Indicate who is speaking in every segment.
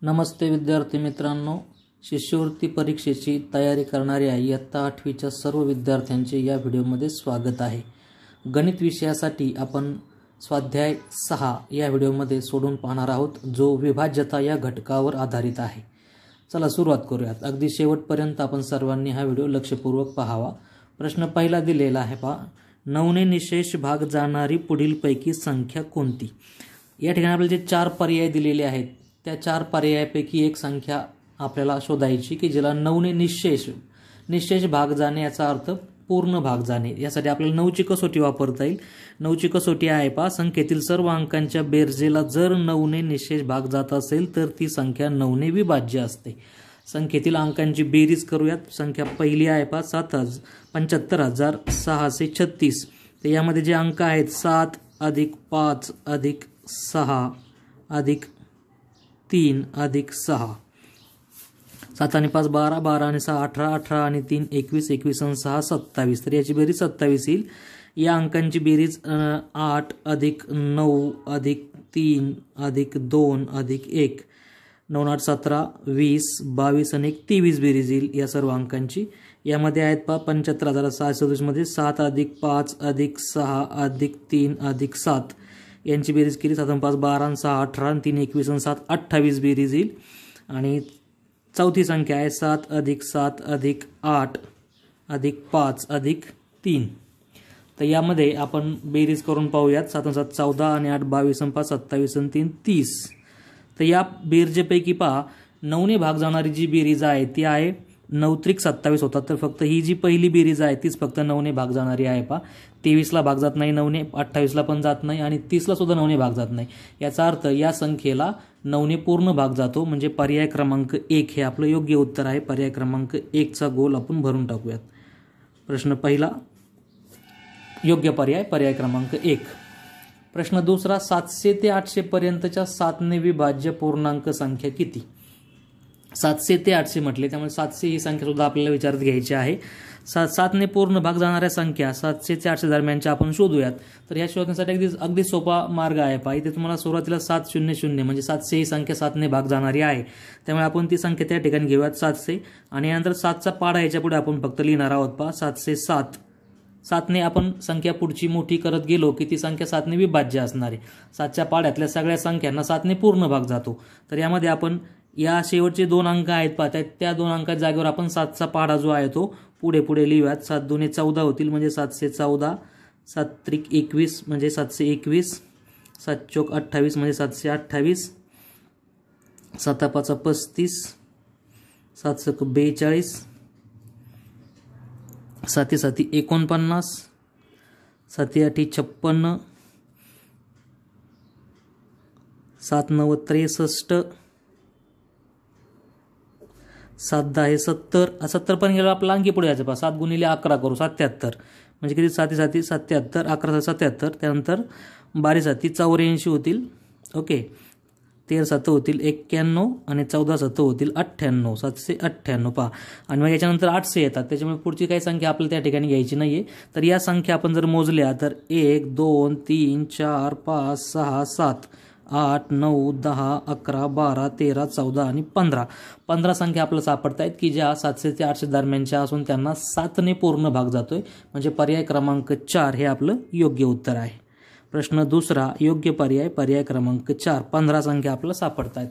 Speaker 1: नमस्ते विद्यार्थी मित्रांनो, शिष्यवृत्ती परीक्षेची तयारी करणाऱ्या इयत्ता 8वीच्या सर्व विद्यार्थ्यांचे या व्हिडिओमध्ये स्वागत आहे। गणित विषयासाठी आपण स्वाध्याय 6 या व्हिडिओमध्ये सोडून पाहणार आहोत, जो विभाज्यता या घटकावर आधारित आहे। चला सुरुवात करूयात। अगदी शेवटपर्यंत आपण सर्वांनी हा व्हिडिओ लक्षपूर्वक पाहावा। प्रश्न पहिला दिलेला आहे पहा, 9 ने निशेष भाग जाणारी पुढीलपैकी संख्या कोणती? या ठिकाणी आपल्याला जे 4 पर्याय दिलेले आहेत त्या 4 पर्यायापैकी एक संख्या आपल्याला शोधायची की ज्याला 9 ने निशेष भाग जाणे याचा अर्थ पूर्ण भाग जाणे। यासाठी आपल्याला 9 ची कसोटी वापरता येईल। 9 ची कसोटी आहे पहा, संख्येतील सर्व अंकांच्या बेरजेला जर 9 ने निशेष भाग जात असेल तर ती संख्या 9 ने विभाज्य असते। संख्येतील अंकांची बेरीज करूयात। संख्या पहिली आहे पहा 75,636। तर यामध्ये जे अंक आहेत 7 + 5 + 6 + 3 + 6, 7 आणि 5 12, 12 आणि 6 18, 18 आणि 3 21, 21 आणि 6 27। तर याची बेरीज 27 येईल। या अंकांची बेरीज 8 + 9 + 3 + 2 + 1, 9 8 17, 20, 22 आणि 23 बेरीज येईल या सर्व अंकांची। यामध्ये आहेत पहा 75,637 मध्ये 7 + 5 + 6 + 3 + 7 यांची बेरीज केली 7 आणि 5 12 आणि 6 18 आणि 3 21 आणि 7 28 बेरीज येईल। आणि चौथी संख्या आहे 7 + 7 + 8 + 5 + 3। तर यामध्ये आपण बेरीज करून पाहूयात। 7 आणि 7 14 आणि 8 22 आणि 5 27 आणि 3 30। तर या बेरजेपैकी पहा 9 ने भाग जाणारी जी बेरीज आहे ती आहे 9 त्रिक 27 होतात। तर फक्त ही जी पहिली बेरीज आहे तीच फक्त 9 ने भाग जाणारी आहे पहा। 23 ला भाग जात नाही 9 ने, 28 ला पण जात नाही आणि 30 ला सुद्धा 9 ने भाग जात नाही। याचा अर्थ या संख्येला 9 ने पूर्ण भाग जातो, म्हणजे पर्याय क्रमांक 1 हे आपलं योग्य उत्तर आहे। पर्याय क्रमांक 1 चा गोल आपण भरून टाकूयात। प्रश्न पहिला योग्य पर्याय, पर्याय क्रमांक 1। प्रश्न दुसरा, 700 ते 800 पर्यंतच्या 7 ने विभाज्य पूर्णांक संख्या किती? 700 ते 800 म्हटले त्यामुळे 700 ही संख्या सुद्धा आपल्याला विचारात घ्यायची आहे। 7 ने पूर्ण भाग जाणाऱ्या संख्या 700 ते 800 दरम्यानच्या आपण शोधूयात। तर या शोधण्यासाठी अगदी सोपा मार्ग आहे पहा। इथे तुम्हाला सुरुवातीला 700 म्हणजे 700 ही संख्या 7 ने भाग जाणारी आहे, त्यामुळे आपण ती संख्या त्या ठिकाणी घेऊयात 700 आणि यानंतर 7चा पाढा याच्या पुढे आपण फक्त लिहिणार आहोत पहा 707। 7 ने आपण संख्या पुढची मोठी करत गेलो की ती संख्या 7 ने विभाज्य असणार आहे। 7च्या पाढ्यातल्या सगळ्या संख्यांना 7 ने पूर्ण भाग जातो। तर यामध्ये आपण या शेवटचे 2 अंक आहेत पहा, त्या 2 अंकाच्या जागेवर आपण 7चा पाढा जो आहे तो पुढे लिहूयात। 7 2 14 होतील म्हणजे 714, 7 त्रिक 21 म्हणजे 721, 7 चौक 28 म्हणजे 728, 7 5 35, 7 6 42, 7 7 49, 7 8 56, 7 9 63, 7 10 70। 70 पण गेलो आपला अंकी पुढे यायचं पहा। 7 × 11 करू 77, म्हणजे किती 7 7 77, 11 77, त्यानंतर 12 7 84 होतील। ओके, 13 7 होतील 91 आणि 14 7 होतील 98, 798 पहा। आणि मग याच्यानंतर 800 येतात, त्याच्यामुळे पुढची काही संख्या आपल्याला त्या ठिकाणी घ्यायची नाहीये। तर या संख्या आपण जर मोजल्या तर 1 2 3 4 5 6 7 8 9 10 11 12 13 14 आणि 15 संख्या आपल्याला सापडत आहेत की ज्या 700 ते 800 दरम्यानच्या असून त्यांना 7 ने पूर्ण भाग जातोय, म्हणजे पर्याय क्रमांक 4 हे आपलं योग्य उत्तर आहे। प्रश्न दुसरा योग्य पर्याय, पर्याय क्रमांक 4, 15 संख्या आपल्याला सापडत आहेत।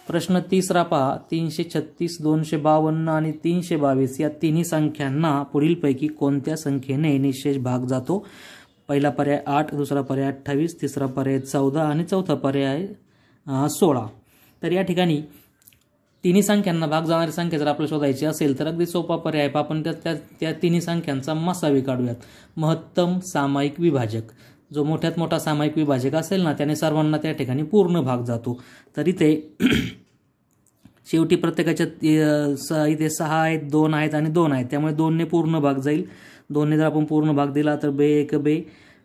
Speaker 1: प्रश्न तिसरा पहा, 336, 252 आणि 322 या तिन्ही संख्यांना पुढीलपैकी कोणत्या संख्येने निशेष भाग जातो? पहिला पर्याय 8, दुसरा पर्याय 28, तिसरा पर्याय 14 आणि चौथा पर्याय 16। तर या ठिकाणी तिन्ही संख्यांना भाग जाणारी संख्या जर आपल्याला शोधायची असेल तर अगदी सोपा पर्याय आहे। आपण त्या तिन्ही संख्यांचा मसावी काढूयात। महत्तम सामायिक विभाजक, जो मोठ्यात मोठा सामायिक विभाजक असेल ना त्याने सर्वांना त्या ठिकाणी पूर्ण भाग जातो। तर इथे शेवटी प्रत्येकाच्या इथे 6 आहेत, 2 आहेत आणि 2 आहेत, त्यामुळे 2 ने पूर्ण भाग जाईल। 2 ने जर आपण पूर्ण भाग दिला तर बे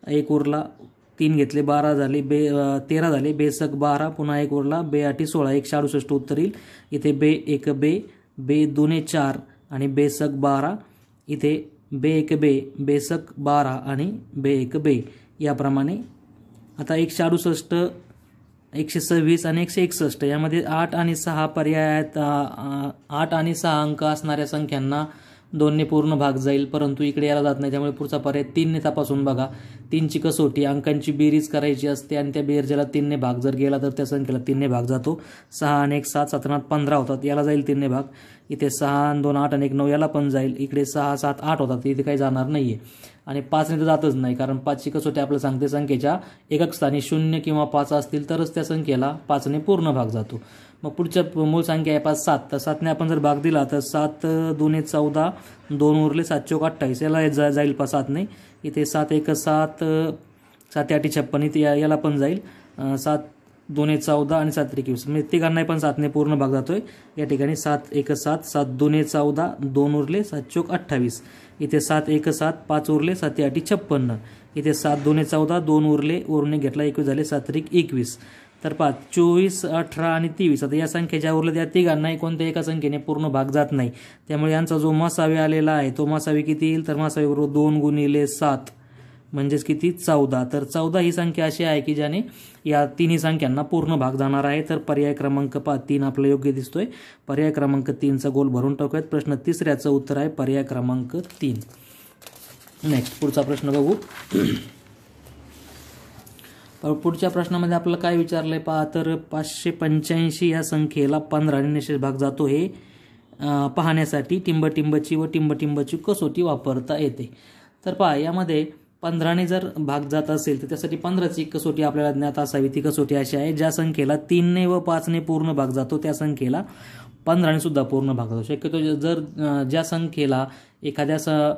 Speaker 1: 1 उरला, 3 घेतले 12 झाले, 13 झाले, बे 12 पुन्हा 1 उरला, बे 8 16, 168 उत्तर येईल। इथे बे 1 बे 2 4 आणि बे 12, इथे बे 1 बे 12 आणि बे 1 याप्रमाणे। आता 168 126 आणि 161. यामध्ये 8 आणि 6 पर्याय आहेत. 8 आणि 6 अंक असणाऱ्या संख्यांना 2 ने पूर्ण भाग जाईल, परंतु इकडे याला जात नाही. त्यामुळे पुढचा पर्याय 3 ने तपासून बघा. 3ची कसोटी अंकांची बेरीज करायची असते आणि त्या बेरजेला 3 ने भाग जर गेला तर त्या संख्येला 3 ने भाग जातो. 6 आणि 1 7, 7 आणि 8 15 होतात, याला जाईल 3 ने भाग. इथे 6 आणि 2 8 आणि 1 9 याला पण जाईल. इकडे 6 7 8 होतात, इथे काही जाणार नाहीये. आणि 5 ने तर जातच नाही, कारण 5ची कसोटी आपल्याला सांगते संख्येच्या एकक स्थानी 0 किंवा 5 असतील तरच त्या संख्येला 5 ने पूर्ण भाग जातो. मग पुढच्या मूळ संख्या आहे 5 7. तर 7 ने आपण जर भाग दिला तर 7 2 14, 2 उरले 7 चौक 28, याला जाईल 7 ने. इथे 7 1 7, 7 8 56, इथे याला पण जाईल. 7 2 14 आणि 7 21, म्हणजे तिघांनाही पण 7 ने पूर्ण भाग जातोय. या ठिकाणी 7 1 7, 7 2 14, 2 उरले 7 चौक 28. इथे 7 1 7, 5 उरले 7 8 56. इथे 7 2 14, 2 उरले, वरून घेतला 21 झाले 7 21. तर 5 24 18 आणि 23. आता या संख्या ज्या उरल्या त्या तिघांनाही कोणत्या एका संख्येने पूर्ण भाग जात नाही. त्यामुळे यांचा जो मसावी आलेला आहे तो मसावी किती येईल, तर मसावी बरोबर 2 गुणिले 7 म्हणजेच किती 14. तर 14 ही संख्या अशी आहे की ज्याने या तिन्ही संख्यांना पूर्ण भाग जाणार आहे. तर पर्याय क्रमांक 3 आपला योग्य दिसतोय. पर्याय क्रमांक 3चा गोल भरून टाकूयात. प्रश्न 3चं उत्तर आहे पर्याय क्रमांक 3. नेक्स्ट पुढचा प्रश्न बघू. पुढच्या प्रश्नामध्ये आपल्याला काय विचारलंय पहा, तर 585 या संख्येला 15 ने निशेष भाग जातो हे पाहण्यासाठी टिंबटिंबची व टिंबटिंबची कसोटी वापरता येते. तर पहा, यामध्ये 15 ने जर भाग जात असेल तर त्यासाठी 15ची कसोटी आपल्याला ज्ञात असावी. ती कसोटी अशी आहे, ज्या संख्येला 3 ने व 5 ने पूर्ण भाग जातो त्या संख्येला 15 ने सुद्धा पूर्ण भाग जातो. शक्यतो जर ज्या संख्येला एखाद्या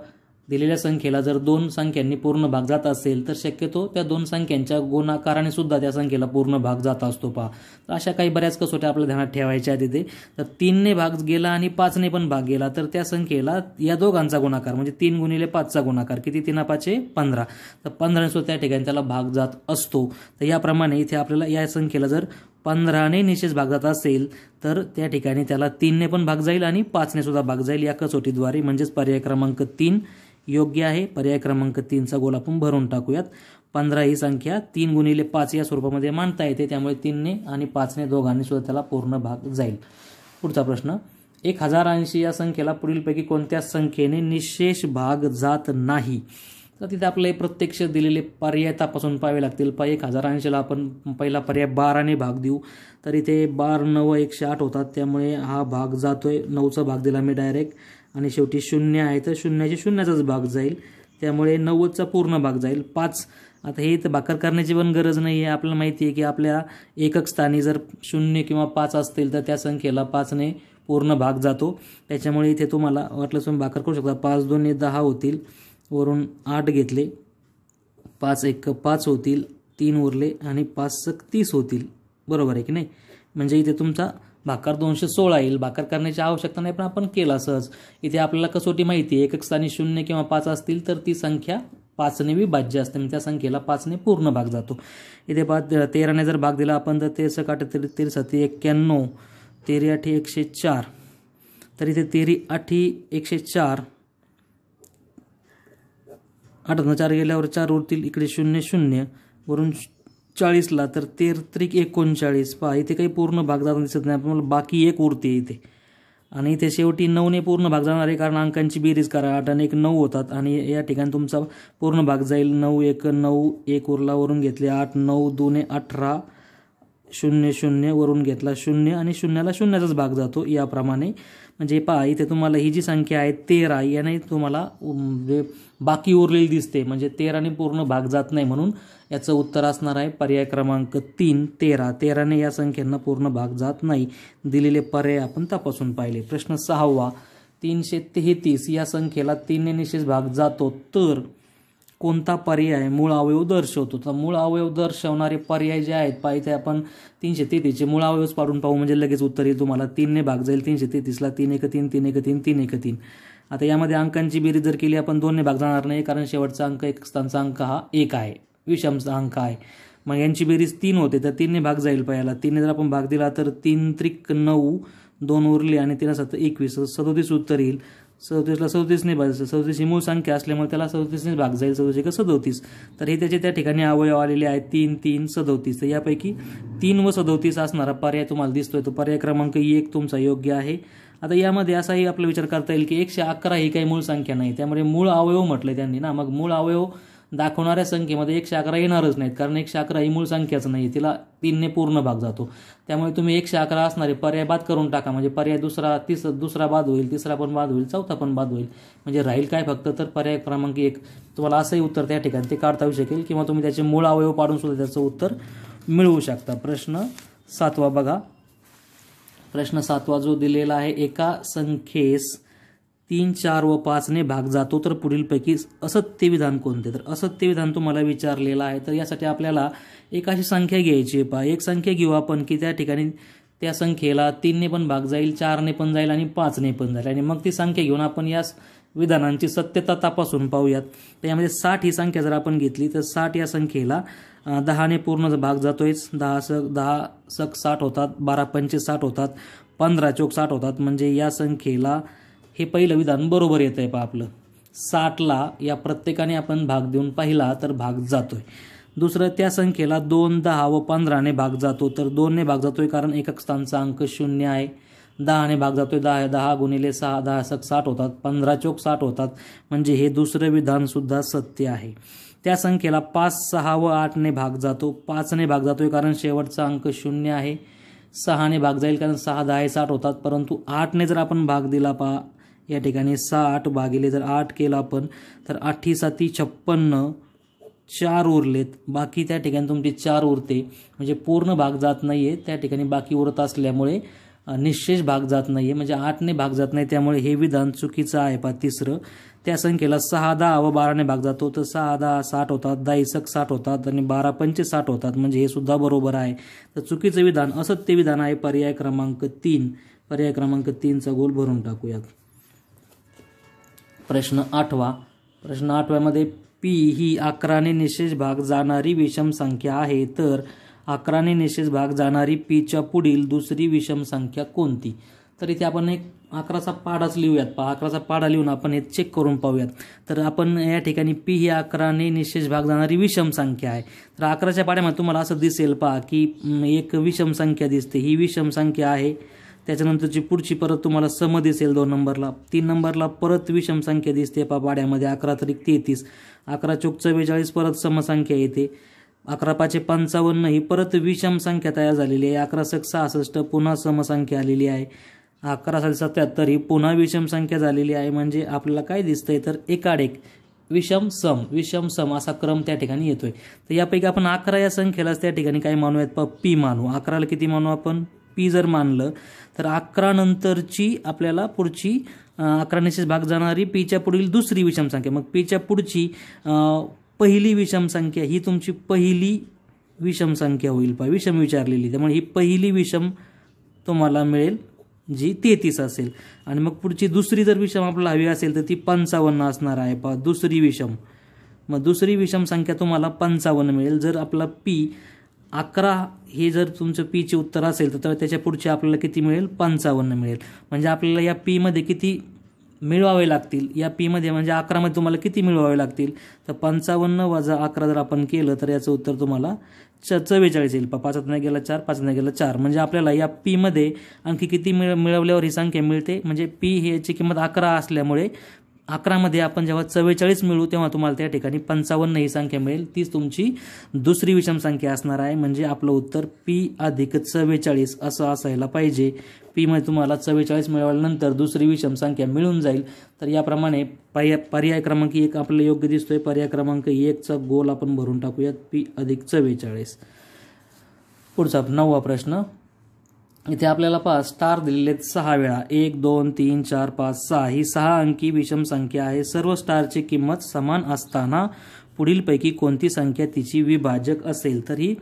Speaker 1: दिलेल्या संख्येला जर 2 संख्यांनी पूर्ण भाग जात असेल तर शक्यतो त्या 2 संख्यांच्या गुणाकाराने सुद्धा त्या संख्येला पूर्ण भाग जात असतो पहा. तर अशा काही बऱ्याच कसोट्या आपल्या ध्यानात ठेवायच्या तिथे. तर 3 ने भाग गेला आणि 5 ने पण भाग गेला तर त्या संख्येला या दोघांचा गुणाकार म्हणजे 3 गुणिले 5चा गुणाकार किती, 3 5 15. तर 15 ने सुद्धा त्या ठिकाणी त्याला भाग जात असतो. तर याप्रमाणे इथे आपल्याला या संख्येला जर 15 ने निशेष भाग जात असेल तर त्या ठिकाणी त्याला 3 ने पण भाग जाईल आणि 5 ने सुद्धा भाग जाईल या कसोटीद्वारे. म्हणजेच पर्याय क्रमांक 3 योग्य आहे. पर्याय क्रमांक 3चा गोल आपण भरून टाकूयात. 15 ही संख्या 3 गुणिले 5 या स्वरूपामध्ये मांडता येते, त्यामुळे 3 ने आणि 5 ने दोघांनी सुद्धा त्याला पूर्ण भाग जाईल. पुढचा प्रश्न, 1080 या संख्येला पुढीलपैकी कोणत्या संख्येने निशेष भाग जात नाही. तर तिथे आपल्याला प्रत्यक्ष दिलेले पर्याय तपासून पाहावे लागतील. 1080ला आपण पहिला पर्याय 12 ने भाग देऊ तर इथे 12 9 108 होतात, त्यामुळे हा भाग जातोय. 9चा भाग दिला मी डायरेक्ट आणि शेवटी 0 आहे तर शून्याची शून्याचाच भाग जाईल, त्यामुळे 90चा पूर्ण भाग जाईल. 5, आता हे तर भाकर करण्याची पण गरज नाही आहे. आपल्याला माहिती आहे की आपल्या एकक स्थानी जर 0 किंवा 5 असतील तर त्या संख्येला 5 ने पूर्ण भाग जातो. त्याच्यामुळे इथे तुम्हाला वाटलं तुम्ही भाकर करू शकता. 5 2 10 होतील, वरून 8 घेतले, 5 1 5 होतील, 3 उरले आणि 5 30 होतील. बरोबर आहे की नाही. म्हणजे इथे तुमचा भाकर 216 येईल. भाकर करण्याची आवश्यकता नाही, पण आपण केला सहज. इथे आपल्याला कसोटी माहिती आहे, एकक स्थानी 0 किंवा 5 असतील तर ती संख्या 5 ने विभाज्य असते, म्हणजे त्या संख्येला 5 ने पूर्ण भाग जातो. इथे 13 ने जर भाग दिला आपण तर 13 8 13 7 91, 13 8 104. तर इथे 13 8 104, 8 4 गेल्यावर 4 उरतील, इकडे 0 0 वरून 40ला तर 13 39. पहा, इथे काही पूर्ण भाग जाताना दिसत नाही आपल्याला, बाकी 1 उरते इथे. आणि इथे शेवटी 9 ने पूर्ण भाग जाणार आहे, कारण अंकांची बेरीज करा. 8 आणि 1 9 होतात आणि या ठिकाणी तुमचा पूर्ण भाग जाईल. 9 1 9, 1 उरला, वरून घेतले 8, 9 2 18, 0 0 वरून घेतला 0 आणि शून्याला शून्याचाच भाग जातो. याप्रमाणे म्हणजे पहा, इथे तुम्हाला ही जी संख्या आहे 13 याने तुम्हाला बाकी उरलेली दिसते, म्हणजे 13 ने पूर्ण भाग जात नाही, म्हणून याचं उत्तर असणार आहे पर्याय क्रमांक 3 13. 13 ने या संख्यांना पूर्ण भाग जात नाही. दिलेले पर्याय आपण तपासून पाहिले. प्रश्न 6वा, 333 या संख्येला 3 ने निशेष भाग जातो तर कोणता पर्याय मूळ अवयव दर्शवतो. तर मूळ अवयव दर्शवणारे पर्याय जे आहेत पहा, इथे आपण 333चे मूळ अवयवच पाडून पाहू, म्हणजे लगेच उत्तर येईल तुम्हाला. 3 ने भाग जाईल 333ला, 3 1 3 3 1 3 3 1 3. आता यामध्ये अंकांची बेरीज जर केली आपण 2 ने भाग जाणार नाही, कारण शेवटचा अंक एक स्थानचा अंक हा 1 आहे, विषमचा अंक आहे. मग यांची बेरीज 3 होते तर 3 ने भाग जाईल पहिला. 3 ने जर आपण भाग दिला तर 3 3 9, 2 उरले आणि 3 7 21, 37 उत्तर येईल. 37ला 37ने भागायचं, 37 ही मूळ संख्या असल्यामुळे त्याला 37ने भाग जाईल, 37 37. तर हे त्याचे त्या ठिकाणी अवयव आलेले आहेत 3 3 37. तर यापैकी 3 व 37 असणारा पर्याय तुम्हाला दिसतोय, तो पर्याय क्रमांक 1 तुमचा योग्य आहे. आता यामध्ये असाही आपला विचार करता येईल की 111 ही काही मूळ संख्या नाही, त्यामुळे मूळ अवयव म्हटले त्यांनी ना, मग मूळ अवयव दाखवणाऱ्या संख्येमध्ये 111 येणारच नाहीत, कारण 111 ही मूळ संख्याच नाही, तिला 3ने पूर्ण भाग जातो. त्यामुळे तुम्ही 111 असणारे पर्याय बाद करून टाका, म्हणजे पर्याय दुसरा बाद होईल, तिसरा पण बाद होईल, चौथा पण बाद होईल, म्हणजे राहील काय फक्त तर पर्याय क्रमांक 1. तुम्हाला असंही उत्तर त्या ठिकाणी ते काढता येऊ शकेल, किंवा तुम्ही त्याचे मूळ अवयव पाडून सुद्धा त्याचं उत्तर मिळवू शकता. प्रश्न 7वा बघा. प्रश्न 7वा जो दिलेला आहे, एका संख्येस 3 4 व 5ने भाग जातो तर पुढीलपैकी असत्य विधान कोणते. तर असत्य विधान तुम्हाला विचारलेलं आहे. तर यासाठी आपल्याला एक अशी संख्या घ्यायची आहे. पहा, एक संख्या घेऊ आपण की त्या ठिकाणी त्या संख्येला 3ने पण भाग जाईल, 4ने पण जाईल आणि 5ने पण जाईल, आणि मग ती संख्या घेऊन आपण या विधानांची सत्यता तपासून पाहूयात. तर यामध्ये 60 ही संख्या जर आपण घेतली तर 60 या संख्येला 10ने पूर्ण भाग जातोयच, 10 सक 60 होतात, 12 पंचे 60 होतात, 15 चोक 60 होतात, म्हणजे या संख्येला हे पहिलं विधान बरोबर येत आहे. पहा, आपलं 60ला या प्रत्येकाने आपण भाग देऊन पाहिला तर भाग जातोय. दुसरं, त्या संख्येला 2 10 व 15ने भाग जातो, तर 2ने भाग जातोय कारण एकक स्थानचा अंक 0 आहे. 10ने भाग जातोय, 10 गुणिले 6 10 सक 60 होतात, 15 चोक 60 होतात, म्हणजे हे दुसरं विधान सुद्धा सत्य आहे. त्या संख्येला 5 6 व 8ने भाग जातो, 5ने भाग जातोय कारण शेवटचा अंक 0 आहे. 6ने भाग जाईल कारण 6 10 60 होतात, परंतु 8ने जर आपण भाग दिला, पहा या ठिकाणी 60 भागिले जर 8 केला आपण तर 8 7 56, 4 उरलेत, बाकी त्या ठिकाणी तुमची 4 उरते, म्हणजे पूर्ण भाग जात नाहीये, त्या ठिकाणी बाकी उरत असल्यामुळे निश्चेष भाग जात नाहीये, म्हणजे 8ने भाग जात नाही, त्यामुळे हे विधान चुकीचं आहे. पहा, तिसरं, त्या संख्येला 6 10 व 12ने भाग जातो, तर 6 10 60 होतात, 10 सक 60 होतात आणि 12 पंचे 60 होतात, म्हणजे हे सुद्धा बरोबर आहे. तर चुकीचं विधान असत्य विधान आहे पर्याय क्रमांक 3. पर्याय क्रमांक 3चा गोल भरून टाकूयात. प्रश्न 8वा. प्रश्न 8व्यामध्ये पी ही 11ने निशेष भाग जाणारी विषम संख्या आहे, तर 11ने निशेष भाग जाणारी पीच्या पुढील दुसरी विषम संख्या कोणती. तर इथे आपण एक 11चा पाढाच लिहूयात. पहा, 11चा पाढा लिहून आपण हे चेक करून पाहूयात. तर आपण या ठिकाणी पी ही 11ने निशेष भाग जाणारी विषम संख्या आहे. तर 11च्या पाढ्यामध्ये तुम्हाला असं दिसेल, पहा की एक विषम संख्या दिसते, ही विषम संख्या आहे. त्याच्यानंतरची पुढची परत तुम्हाला सम दिसेल 2 नंबरला, 3 नंबरला परत विषम संख्या दिसते. पहा, पाड्यामध्ये 11 त्रिक 33, 11 चोक 44 परत समसंख्या येते, 11 पाचे 55 ही परत विषम संख्या तयार झालेली आहे. 11 सक 66 पुन्हा समसंख्या आलेली आहे. 11 साली 77 ही पुन्हा विषम संख्या झालेली आहे. म्हणजे आपल्याला काय दिसतंय तर एकाडेक विषम सम असा क्रम त्या ठिकाणी येतोय. तर यापैकी आपण 11 या संख्येलाच त्या ठिकाणी काय मानूयात, पी मानू. 11ला किती मानू आपण, पी जर मानलं तर 11 नंतरची आपल्याला पुढची 11 निशेष भाग जाणारी पीच्या पुढील दुसरी विषम संख्या, मग पीच्या पुढची पहिली विषम संख्या ही तुमची पहिली विषम संख्या होईल. पहा, विषम विचारलेली, त्यामुळे ही पहिली विषम तुम्हाला मिळेल जी 33 असेल, आणि मग पुढची दुसरी जर विषम आपल्याला हवी असेल तर ती 55 असणार आहे. पहा, दुसरी विषम, मग दुसरी विषम संख्या तुम्हाला 55 मिळेल. जर आपला पी 11 हे जर तुमचं पीचे उत्तर असेल तर त्याच्या पुढचे आपल्याला किती मिळेल, 55 मिळेल. म्हणजे आपल्याला या पीमध्ये किती मिळवावे लागतील, या पीमध्ये म्हणजे 11मध्ये तुम्हाला किती मिळवावे लागतील, तर 55 वजा 11 जर आपण केलं तर याचं उत्तर तुम्हाला 44 येईल. 5 नाही गेला 4, 5 नाही गेला 4, म्हणजे आपल्याला या पीमध्ये आणखी किती मिळवल्यावर ही संख्या मिळते, म्हणजे पी ही याची किंमत 11 असल्यामुळे 11मध्ये आपण जेव्हा 44 मिळवू तेव्हा तुम्हाला त्या ठिकाणी 55 ही संख्या मिळेल, तीच तुमची दुसरी विषम संख्या असणार आहे. म्हणजे आपलं उत्तर पी अधिक 44 असं असायला पाहिजे. पी मध्ये तुम्हाला 44 मिळवल्यानंतर दुसरी विषम संख्या मिळून जाईल. तर याप्रमाणे पर्याय क्रमांक 1 आपल्याला योग्य दिसतोय. पर्याय क्रमांक 1चा गोल आपण भरून टाकूयात, पी अधिक 44. पुढचा 9वा प्रश्न. इथे आपल्याला पहा स्टार दिलेले 6 वेळा, 1 2 3 4 5 6 ही 6 अंकी विषम संख्या आहे. सर्व स्टारची किंमत समान असताना पुढीलपैकी कोणती संख्या तिची विभाजक असेल. तर ही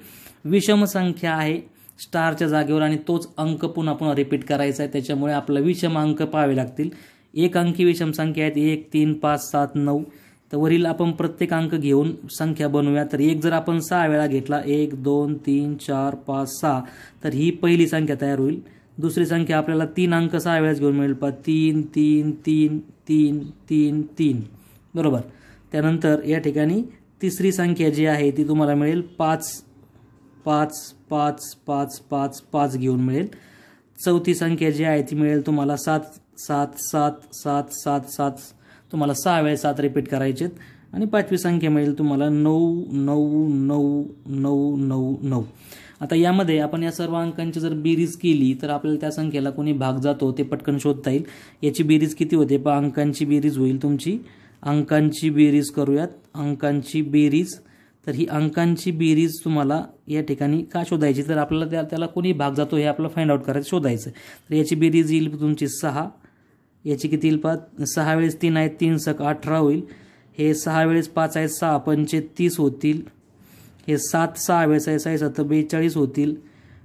Speaker 1: विषम संख्या आहे स्टारच्या जागेवर, आणि तोच अंक पुन्हा पुन्हा रिपीट करायचा आहे, त्याच्यामुळे आपल्याला विषम अंक पाहावे लागतील. एक अंकी विषम संख्या आहेत 1 3 5 7 9. तर वरील आपण प्रत्येक अंक घेऊन संख्या बनवूया. तर 1 जर आपण 6 वेळा घेतला, 1 2 3 4 5 6, तर ही पहिली संख्या तयार होईल. दुसरी संख्या आपल्याला 3 अंक 6 वेळेस घेऊन मिळेल पहा 3 3 3 3 3 3 बरोबर. त्यानंतर या ठिकाणी तिसरी संख्या जी आहे ती तुम्हाला मिळेल 5 5 5 5 5 5 घेऊन मिळेल. चौथी संख्या जी आहे ती मिळेल तुम्हाला 7 7 7 7 7 7 तुम्हाला 6 वेळेस 7 रिपीट करायचे. आणि पाचवी संख्या मिळेल तुम्हाला 9 9 9 9 9 9. आता यामध्ये आपण या सर्व अंकांची जर बेरीज केली तर आपल्याला त्या संख्येला कोणी भाग जातो ते पटकन शोधता येईल. याची बेरीज किती होते पहा. अंकांची बेरीज होईल तुमची, अंकांची बेरीज करूयात, अंकांची बेरीज. तर ही अंकांची बेरीज तुम्हाला या ठिकाणी का शोधायची तर आपल्याला त्याला कोणी भाग जातो हे आपल्याला फाइंड आउट करायचं, शोधायचं. तर याची बेरीज येईल तुमची 6. याची किती येईल पहा. 6 वेळेस 3 आहेत 3 सक 18 होईल. हे 6 वेळेस 5 आहेत 6 पंचे 30 होतील. हे 7 6 वेळेस आहे 6 7 42 होतील.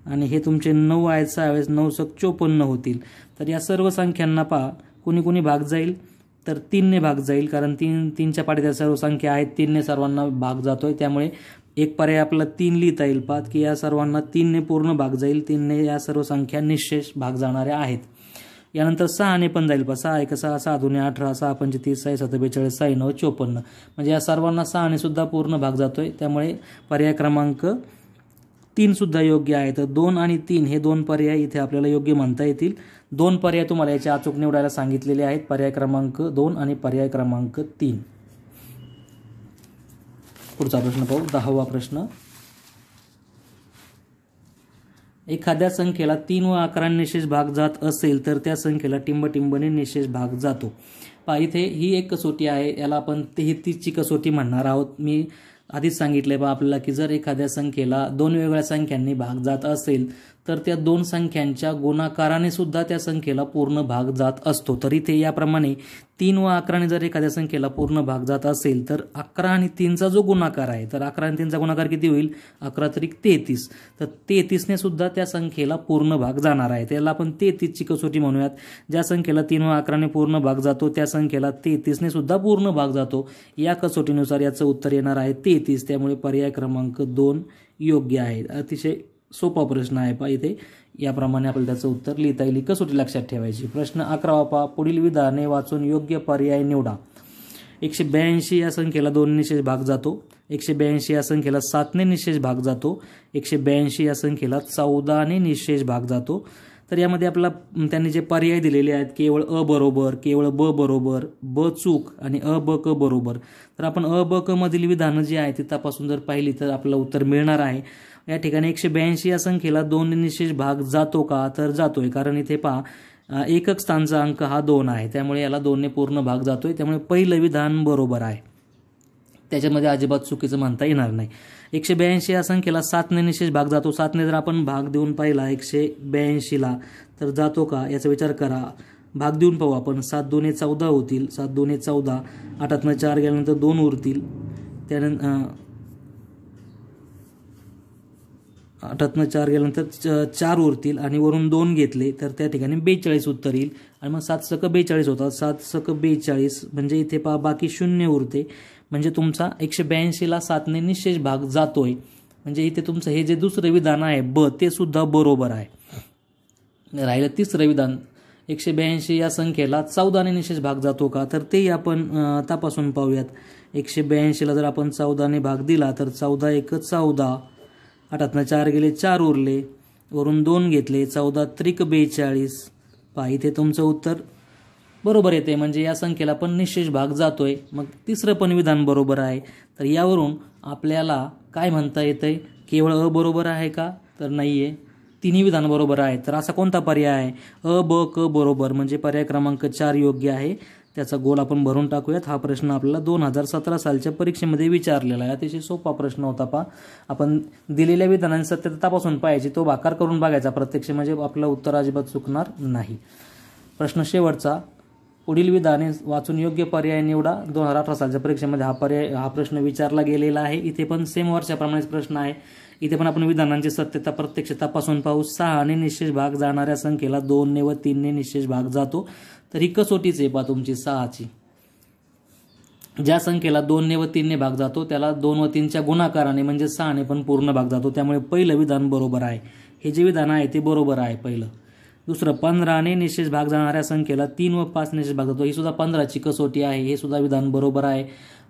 Speaker 1: आणि हे तुमचे 9 आहेत 6 वेळेस 9 सक 54 होतील. तर या सर्व संख्यांना पहा कोणी कोणी भाग जाईल तर 3 ने भाग जाईल, कारण 3च्या पाठीत सर्व संख्या आहेत 3 ने सर्वांना भाग जातोय. त्यामुळे एक पर्याय आपल्याला 3 लिहिता येईल पहा की या सर्वांना 3 ने पूर्ण भाग जाईल, 3 ने या सर्व संख्या निश्चेष भाग जाणाऱ्या आहेत. यानंतर 6 ने पण जाईल पहा. 6 1 6 6 2 18 6 5 30 6 7 42 6 9 54. म्हणजे या सर्वांना 6 ने सुद्धा पूर्ण भाग जातोय. त्यामुळे पर्याय क्रमांक 3 सुद्धा योग्य आहे. तर 2 आणि 3 हे 2 पर्याय इथे आपल्याला योग्य म्हणता येतील. 2 पर्याय तुम्हाला याचे अचूक निवडायला सांगितलेले आहेत, पर्याय क्रमांक 2 आणि पर्याय क्रमांक 3. पुढचा प्रश्न पाहू. 10वा प्रश्न. एखाद्या संख्येला 3 व 11 निशेष भाग जात असेल तर त्या संख्येला टिंबटिंबने निशेष भाग जातो. पहा इथे ही एक कसोटी आहे, याला आपण 33ची कसोटी म्हणणार आहोत. मी आधीच सांगितले बा आपल्याला की जर एखाद्या संख्येला 2 वेगवेगळ्या संख्यांनी भाग जात असेल तर त्या 2 संख्यांच्या गुणाकाराने सुद्धा त्या संख्येला पूर्ण भाग जात असतो. तर इथे याप्रमाणे 3 व 11 जर एखाद्या संख्येला पूर्ण भाग जात असेल तर 11 आणि 3चा जो गुणाकार आहे तर 11 आणि 3चा गुणाकार किती होईल 11 त्रिक 33. तर 33 ने सुद्धा त्या संख्येला पूर्ण भाग जाणार आहे. त्याला आपण 33ची कसोटी म्हणूयात. ज्या संख्येला 3 व 11 ने पूर्ण भाग जातो त्या संख्येला 33 ने सुद्धा पूर्ण भाग जातो. या कसोटीनुसार याचं उत्तर येणार आहे 33. त्यामुळे पर्याय क्रमांक 2 योग्य आहे. अतिशय सोपा प्रश्न आहे पहा. इथे याप्रमाणे आपल्याला त्याचं उत्तर लिहिता येईल. कसोटी लक्षात ठेवायची. प्रश्न 11वा पहा. पुढील विधाने वाचून योग्य पर्याय निवडा. 182 या संख्येला 2 निशेष भाग जातो. 182 या संख्येला 7 ने निशेष भाग जातो. 182 या संख्येला 14 ने निशेष भाग जातो. तर यामध्ये आपल्याला त्यांनी जे पर्याय दिलेले आहेत केवळ अ बरोबर, केवळ ब बरोबर, ब चूक आणि अ ब क बरोबर. तर आपण अ ब क मधील विधानं जी आहेत ती तपासून जर पाहिली तर आपल्याला उत्तर मिळणार आहे. या ठिकाणी 182 या संख्येला 2 ने निशेष भाग जातो का तर जातोय, कारण इथे पहा एकक स्थानचा अंक हा 2 आहे. त्यामुळे याला 2 ने पूर्ण भाग जातोय. त्यामुळे पहिलं विधान बरोबर आहे, त्याच्यामध्ये अजिबात चुकीचं म्हणता येणार नाही. 182 या संख्येला 7 ने निशेष भाग जातो. 7 ने जर आपण भाग देऊन पाहिला 182ला तर जातो का याचा विचार करा. भाग देऊन पाहू आपण. 7 2 14 होतील. 7 2 14. 8 4 गेल्यानंतर 2 उरतील. त्यानंतर 8 4 गेल्यानंतर 4 उरतील आणि वरून 2 घेतले तर त्या ठिकाणी 42 उत्तर येईल. आणि मग 7 सक 42 होतात. 7 सक 42 म्हणजे इथे पहा बाकी 0 उरते. म्हणजे तुमचा 182ला 7 ने निशेष भाग जातोय. म्हणजे इथे तुमचं हे जे दुसरं विधान आहे ब ते सुद्धा बरोबर आहे. राहिलं तिसरं विधान. 182 या संख्येला 14 ने निशेष भाग जातो का तर ते आपण तपासून पाहूयात. 182ला जर आपण 14 ने भाग दिला तर 14 1 14. 8 4 गेले 4 उरले. वरून 2 घेतले. 14 त्रिक 42. पहा इथे तुमचं उत्तर बरोबर येते. म्हणजे या संख्येला पण निशेष भाग जातोय. मग तिसरं पण विधान बरोबर आहे. तर यावरून आपल्याला काय म्हणता येतंय केवळ अ बरोबर आहे का तर नाहीये. तिन्ही विधान बरोबर आहे. तर असा कोणता पर्याय आहे अ ब क बरोबर, म्हणजे पर्याय क्रमांक 4 योग्य आहे. त्याचा गोल आपण भरून टाकूयात. हा प्रश्न आपल्याला 2017 सालच्या परीक्षेमध्ये विचारलेला आहे. अतिशय सोपा प्रश्न होता पहा. आपण दिलेल्या विधानांची सत्यता तपासून पाहायची, तो भाकार करून बघायचा प्रत्यक्ष, म्हणजे आपलं उत्तर अजिबात चुकणार नाही. प्रश्न शेवटचा. पुढील विधाने वाचून योग्य पर्याय निवडा. 2018 सालच्या परीक्षेमध्ये हा प्रश्न विचारला गेलेला आहे. इथे पण सेम वर्षाप्रमाणेच प्रश्न आहे. इथे पण आपण विधानांची सत्यता प्रत्यक्ष तपासून पाहू. 6 ने निशेष भाग जाणाऱ्या संख्येला 2 ने व 3 ने निशेष भाग जातो. तर ही कसोटीच आहे पहा तुमची 6ची. ज्या संख्येला 2 ने व 3 ने भाग जातो त्याला 2 व 3च्या गुणाकाराने म्हणजे 6 ने पण पूर्ण भाग जातो. त्यामुळे पहिलं विधान बरोबर आहे. हे जे विधान आहे ते बरोबर आहे पहिलं. दुसरं 15ने निशेष भाग जाणाऱ्या संख्येला 3 व 5 निशेष भाग जातो, ही सुद्धा 15ची कसोटी आहे, हे सुद्धा विधान बरोबर आहे.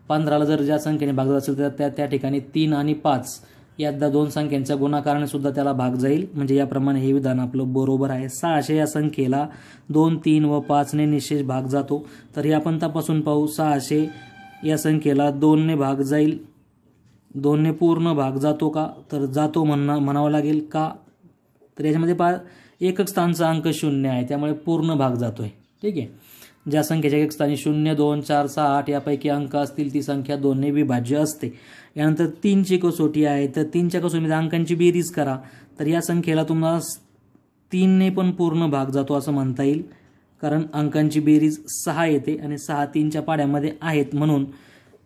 Speaker 1: 15ला जर ज्या संख्येने भाग जात असेल तर त्या ठिकाणी 3 आणि 5 या दोन संख्यांच्या गुणाकाराने सुद्धा त्याला भाग जाईल, म्हणजे याप्रमाणे हे विधान आपलं बरोबर आहे. 600 या संख्येला 2, 3 व 5ने निशेष भाग जातो, तर हे आपण तपासून पाहू. 600 या संख्येला 2ने भाग जाईल, 2ने पूर्ण भाग जातो का, तर जातो म्हणावं लागेल. का, तर याच्यामध्ये एकक स्थानचा अंक 0 आहे, त्यामुळे पूर्ण भाग जातोय. ठीक आहे. ज्या संख्येच्या एकक स्थानी 0, 2, 4, 6, 8 यापैकी अंक असतील ती संख्या 2ने विभाज्य असते. यानंतर 3ची कसोटी आहे, तर 3च्या कसोटीमध्ये अंकांची बेरीज करा, तर या संख्येला तुम्हाला 3ने पण पूर्ण भाग जातो असं म्हणता येईल, कारण अंकांची बेरीज 6 येते आणि 6 3च्या पाड्यामध्ये आहेत, म्हणून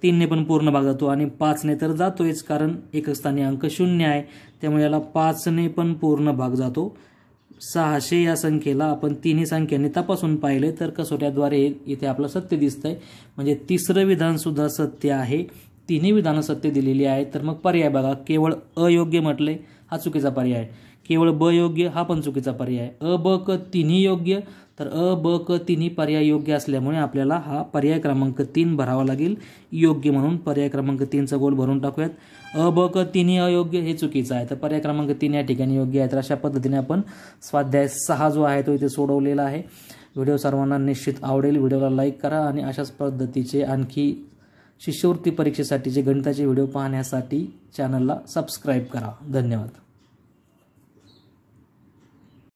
Speaker 1: 3ने पण पूर्ण भाग जातो. आणि 5ने तर जातोयच, कारण एकक स्थानी अंक 0 आहे, त्यामुळे याला 5ने पण पूर्ण भाग जातो. 600 या संख्येला आपण तिन्ही संख्यांनी तपासून पाहिले तर कसोट्याद्वारे इथे आपलं सत्य दिसतंय, म्हणजे तिसरं विधान सुद्धा सत्य आहे. तिन्ही विधानं सत्य दिलेली आहेत. तर मग पर्याय बघा, केवळ अयोग्य म्हटले हा चुकीचा पर्याय, केवळ ब योग्य हा पण चुकीचा पर्याय, अ ब क तिन्ही योग्य, तर अ ब क तिन्ही पर्याय योग्य असल्यामुळे आपल्याला हा पर्याय क्रमांक 3 भरावा लागेल योग्य म्हणून. पर्याय क्रमांक 3चा गोल भरून टाकूयात. अ ब क तिन्ही अयोग्य हे चुकीचं आहे, तर पर्याय क्रमांक 3 या ठिकाणी योग्य आहे. तर अशा पद्धतीने आपण स्वाध्याय 6 जो आहे तो इथे सोडवलेला आहे. व्हिडिओ सर्वांना निश्चित आवडेल. व्हिडिओला लाईक करा आणि अशाच पद्धतीचे आणखी शिष्यवृत्ती परीक्षेसाठीचे गणिताचे व्हिडिओ पाहण्यासाठी चॅनलला सबस्क्राईब करा. धन्यवाद.